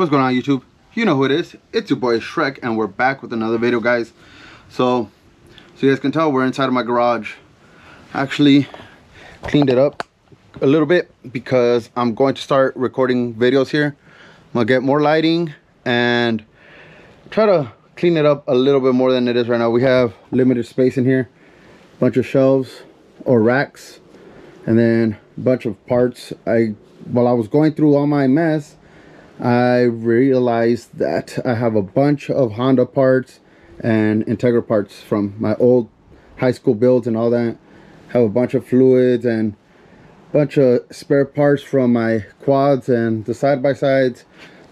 What's going on, YouTube? You know who it is. It's your boy Shrek, and we're back with another video, guys. So you guys can tell we're inside of my garage. Actually cleaned it up a little bit because I'm going to start recording videos here. I'm gonna get more lighting and try to clean it up a little bit more than it is right now. We have limited space in here, bunch of shelves or racks, and then a bunch of parts. While I was going through all my mess, I realized that I have a bunch of Honda parts and Integra parts from my old high school builds and all that. Have a bunch of fluids and a bunch of spare parts from my quads and the side-by-sides,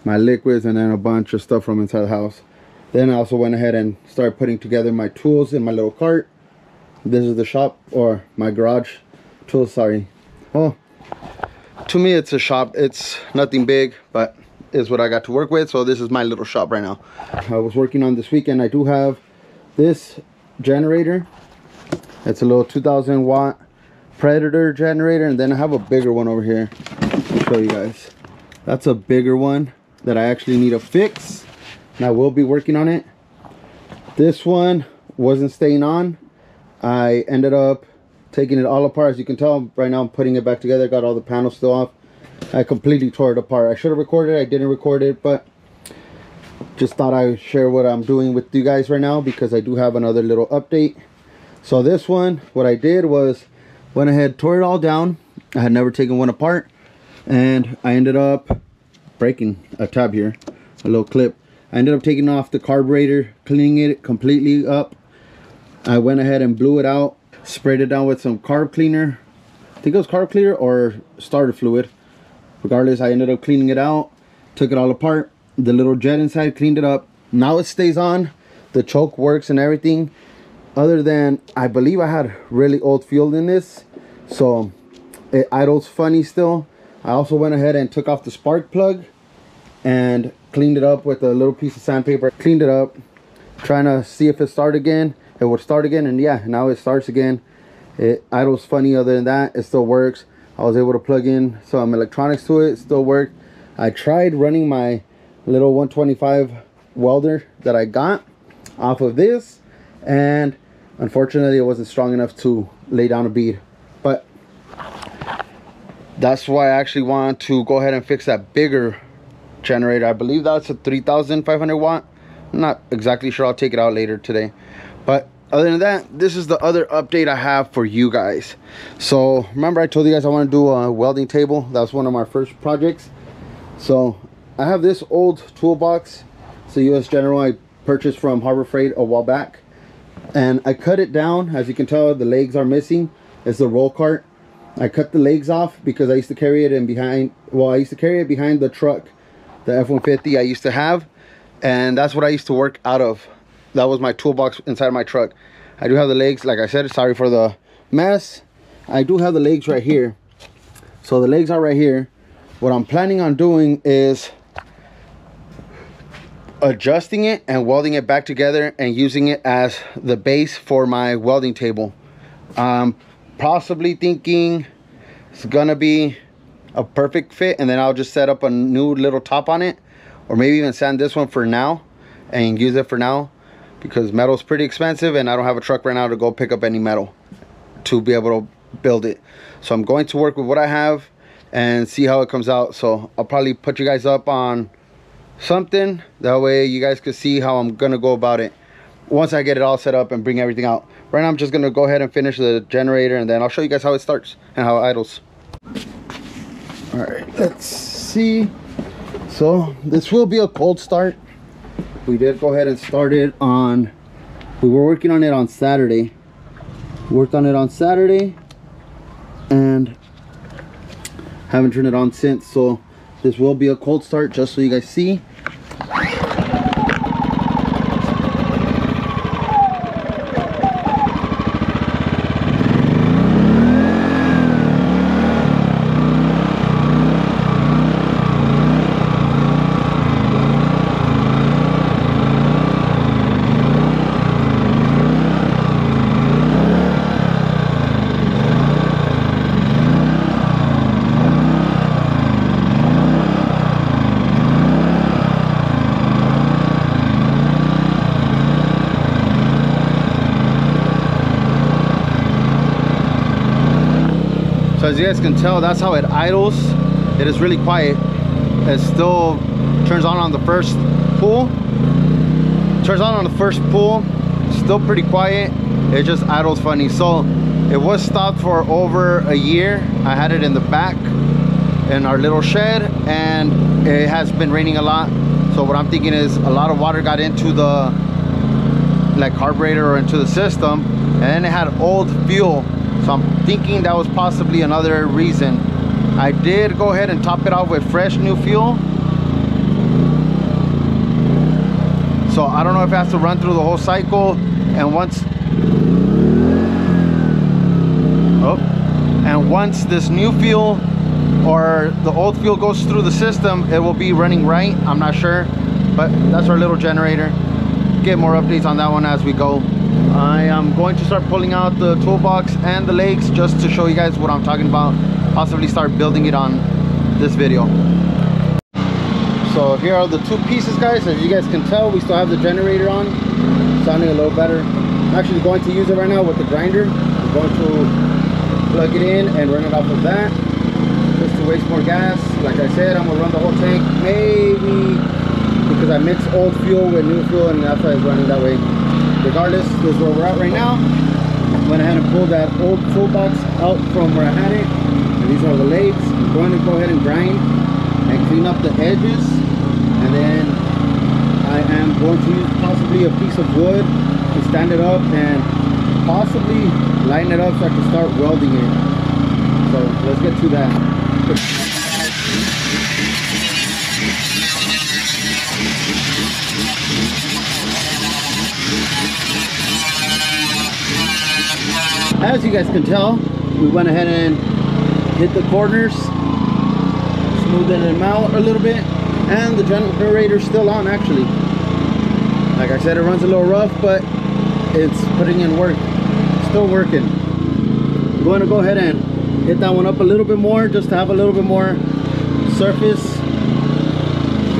my liquids, and then a bunch of stuff from inside the house. Then I also went ahead and started putting together my tools in my little cart. This is the shop, or my garage tools, sorry. Well, to me it's a shop. It's nothing big, but is what I got to work with. So this is my little shop right now. I was working on this weekend. I do have this generator. It's a little 2000 watt Predator generator, and then I have a bigger one over here. I'll show you guys. That's a bigger one that I actually need to fix, and I will be working on it. This one wasn't staying on. I ended up taking it all apart. As you can tell right now, I'm putting it back together. Got all the panels still off. I completely tore it apart. I should have recorded it. I didn't record it, but just thought I would share what I'm doing with you guys right now, because I do have another little update. So this one, what I did was went ahead, tore it all down. I had never taken one apart, and I ended up breaking a tab here, a little clip. I ended up taking off the carburetor, cleaning it completely up. I went ahead and blew it out, sprayed it down with some carb cleaner. I think it was carb cleaner or starter fluid. Regardless, I ended up cleaning it out, took it all apart, the little jet inside, cleaned it up. Now it stays on, the choke works and everything, other than I believe I had really old fuel in this, so it idles funny still. I also went ahead and took off the spark plug and cleaned it up with a little piece of sandpaper. Cleaned it up, trying to see if it started again. It would start again, and yeah, now it starts again. It idles funny. Other than that, it still works. I was able to plug in some electronics to it. It still worked. I tried running my little 125 welder that I got off of this, and unfortunately it wasn't strong enough to lay down a bead. But that's why I actually want to go ahead and fix that bigger generator. I believe that's a 3500 watt. I'm not exactly sure. I'll take it out later today. But other than that, this is the other update I have for you guys. So remember I told you guys I want to do a welding table. That was one of my first projects. So I have this old toolbox. It's a US General I purchased from Harbor Freight a while back, and I cut it down. As you can tell, the legs are missing. It's the roll cart. I cut the legs off because I used to carry it in behind, well, I used to carry it behind the truck, the F-150 I used to have, and that's what I used to work out of. That was my toolbox inside my truck. I do have the legs, like I said, sorry for the mess. I do have the legs right here. So the legs are right here. What I'm planning on doing is adjusting it and welding it back together and using it as the base for my welding table. Possibly thinking it's gonna be a perfect fit, and then I'll just set up a new little top on it, or maybe even sand this one for now and use it for now, because metal's pretty expensive and I don't have a truck right now to go pick up any metal to be able to build it. So I'm going to work with what I have and see how it comes out. So I'll probably put you guys up on something, that way you guys can see how I'm gonna go about it once I get it all set up and bring everything out. Right now I'm just gonna go ahead and finish the generator, and then I'll show you guys how it starts and how it idles. All right, let's see. So this will be a cold start. We did go ahead and start it on, we were working on it on Saturday. Worked on it on Saturday and haven't turned it on since. So this will be a cold start, just so you guys see. as you guys can tell, that's how it idles. It is really quiet. It still turns on the first pull. Turns on the first pull. Still pretty quiet. It just idles funny. So it was stopped for over a year. I had it in the back in our little shed, and it has been raining a lot. So what I'm thinking is a lot of water got into the like carburetor or into the system, and then it had old fuel. So I'm thinking that was possibly another reason. I did go ahead and top it off with fresh new fuel. So I don't know if it has to run through the whole cycle, and once this new fuel or the old fuel goes through the system, it will be running right. I'm not sure, but that's our little generator. Get more updates on that one as we go. I am going to start pulling out the toolbox and the legs just to show you guys what I'm talking about. Possibly start building it on this video. So here are the two pieces, guys. As you guys can tell, we still have the generator on, sounding a little better. I'm actually going to use it right now with the grinder. I'm going to plug it in and run it off of that just to waste more gas. Like I said, I'm gonna run the whole tank, maybe, because I mix old fuel with new fuel, and that's why it's running that way. Regardless, this is where we're at right now. Went ahead and pulled that old toolbox out from where I had it, and these are the legs. I'm going to go ahead and grind and clean up the edges, and then I am going to use possibly a piece of wood to stand it up and possibly line it up so I can start welding it. So let's get to that. As you guys can tell, we went ahead and hit the corners, smoothing them out a little bit, and the generator's still on actually. Like I said, it runs a little rough, but it's putting in work. Still working. I'm going to go ahead and hit that one up a little bit more just to have a little bit more surface,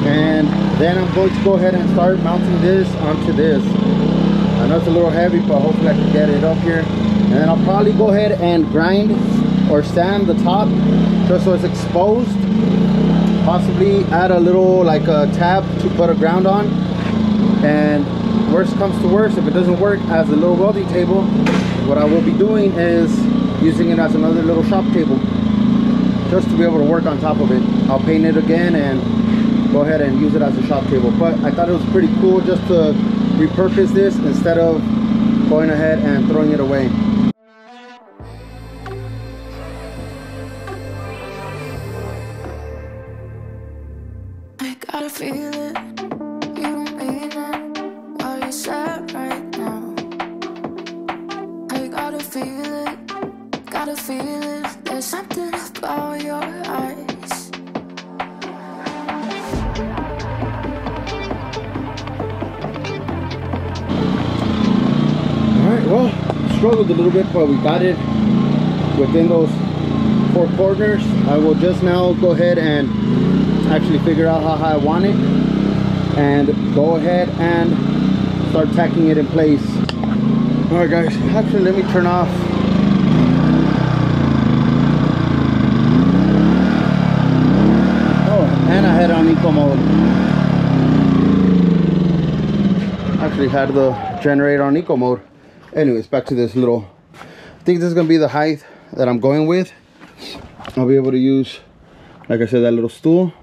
and then I'm going to go ahead and start mounting this onto this. I know it's a little heavy, but hopefully I can get it up here. And then I'll probably go ahead and grind or sand the top just so it's exposed. Possibly add a little like a tab to put a ground on, and worst comes to worst, if it doesn't work as a little welding table, what I will be doing is using it as another little shop table just to be able to work on top of it. I'll paint it again and go ahead and use it as a shop table. But I thought it was pretty cool just to repurpose this instead of going ahead and throwing it away. I gotta feel it, you don't mean it, why you sad right now? I gotta feel it, there's something about your eyes. Alright, well, struggled a little bit, but we got it within those four corners. I will just now go ahead and actually figure out how high I want it and go ahead and start tacking it in place. Alright guys, actually let me turn off and I had it on eco mode. Actually had the generator on eco mode. Anyways, back to this little, I think this is gonna be the height that I'm going with. I'll be able to use, like I said, that little stool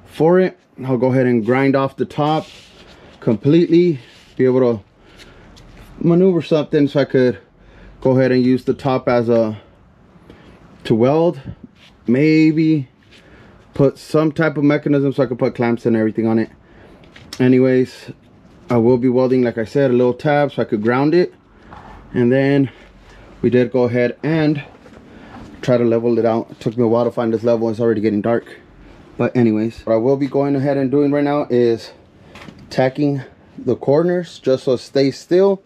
for it. I'll go ahead and grind off the top completely, be able to maneuver something so I could go ahead and use the top as a to weld. Maybe put some type of mechanism so I could put clamps and everything on it. Anyways, I will be welding, like I said, a little tab so I could ground it, and then we did go ahead and try to level it out. It took me a while to find this level. It's already getting dark, but anyways, what I will be going ahead and doing right now is tacking the corners just so it stays still,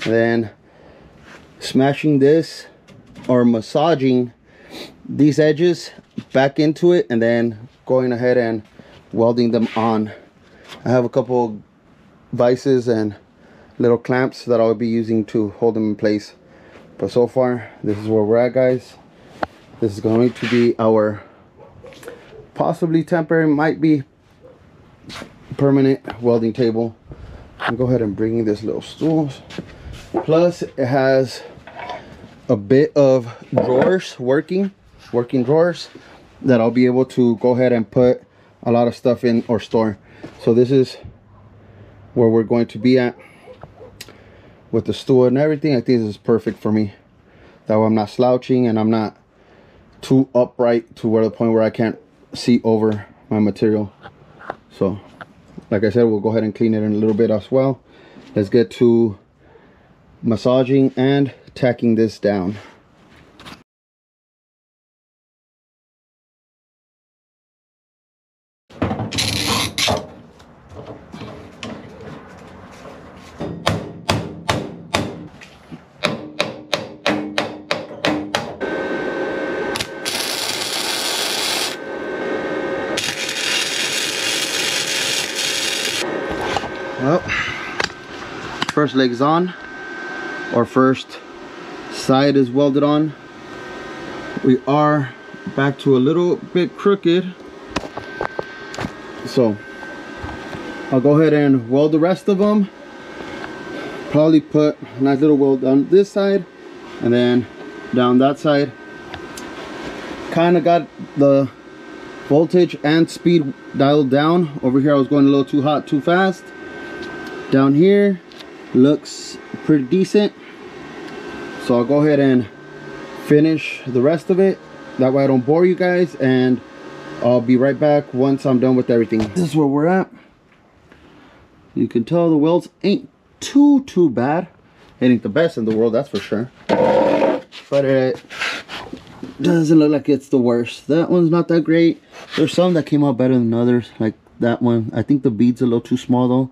and then smashing this or massaging these edges back into it, and then going ahead and welding them on. I have a couple vices and little clamps that I'll be using to hold them in place, but so far this is where we're at, guys. This is going to be our possibly temporary, might be permanent welding table. I'll go ahead and bring in this little stool. Plus it has a bit of drawers, working drawers, that I'll be able to go ahead and put a lot of stuff in or store. So this is where we're going to be at with the stool and everything. I think this is perfect for me. That way I'm not slouching and I'm not too upright to where the point where I can't see over my material. So like I said, we'll go ahead and clean it in a little bit as well. Let's get to massaging and tacking this down. Well, first leg is on, or first side is welded on. We are back to a little bit crooked, so I'll go ahead and weld the rest of them. Probably put a nice little weld on this side and then down that side. Kind of got the voltage and speed dialed down. Over here I was going a little too hot, too fast. Down here looks pretty decent, so I'll go ahead and finish the rest of it. That way I don't bore you guys, and I'll be right back once I'm done with everything. This is where we're at. You can tell the welds ain't too bad. It ain't the best in the world, that's for sure, but it doesn't look like it's the worst. That one's not that great. There's some that came out better than others, like that one. I think the bead's a little too small though.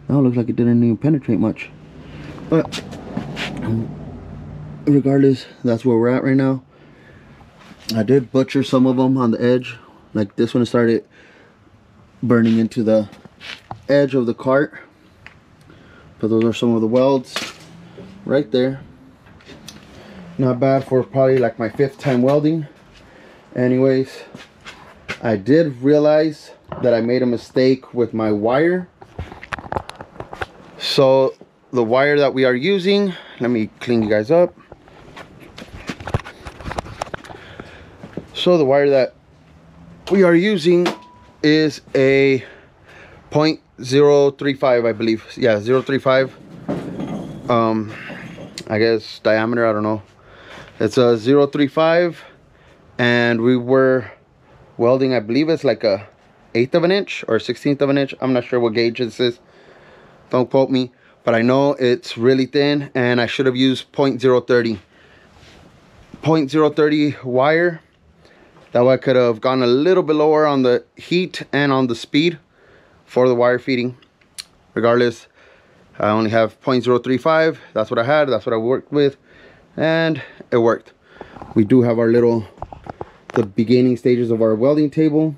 That one looks like it didn't even penetrate much, but regardless, that's where we're at right now. I did butcher some of them on the edge, like this one started burning into the edge of the cart, but those are some of the welds right there. Not bad for probably like my 5th time welding. Anyways, I did realize that I made a mistake with my wire. So the wire that we are using, let me clean you guys up. So the wire that we are using is a 0.035, I believe. Yeah, 0.35. I guess diameter, I don't know. It's a 0.35, and we were welding, I believe it's like a 1/8 of an inch or 1/16 of an inch. I'm not sure what gauge this is. Don't quote me, but I know it's really thin, and I should have used 0.030. 0.030 wire. That way I could have gone a little bit lower on the heat and on the speed for the wire feeding. Regardless, I only have 0.035. That's what I had. That's what I worked with, and it worked. We do have the beginning stages of our welding table.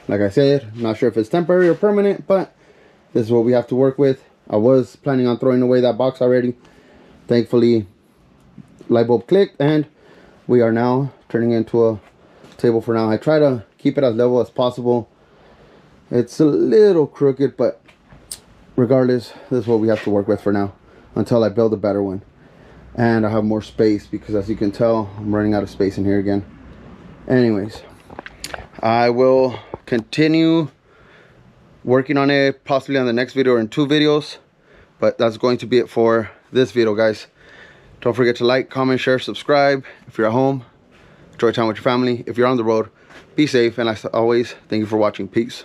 Like I said, not sure if it's temporary or permanent, but this is what we have to work with. I was planning on throwing away that box already. Thankfully, light bulb clicked, and we are now turning into a table for now. I try to keep it as level as possible. It's a little crooked, but regardless, this is what we have to work with for now until I build a better one. And I have more space, because as you can tell, I'm running out of space in here again. Anyways, I will continue working on it possibly on the next video or in 2 videos, but that's going to be it for this video, guys. Don't forget to like, comment, share, subscribe. If you're at home, enjoy time with your family. If you're on the road, be safe, and as always, thank you for watching. Peace.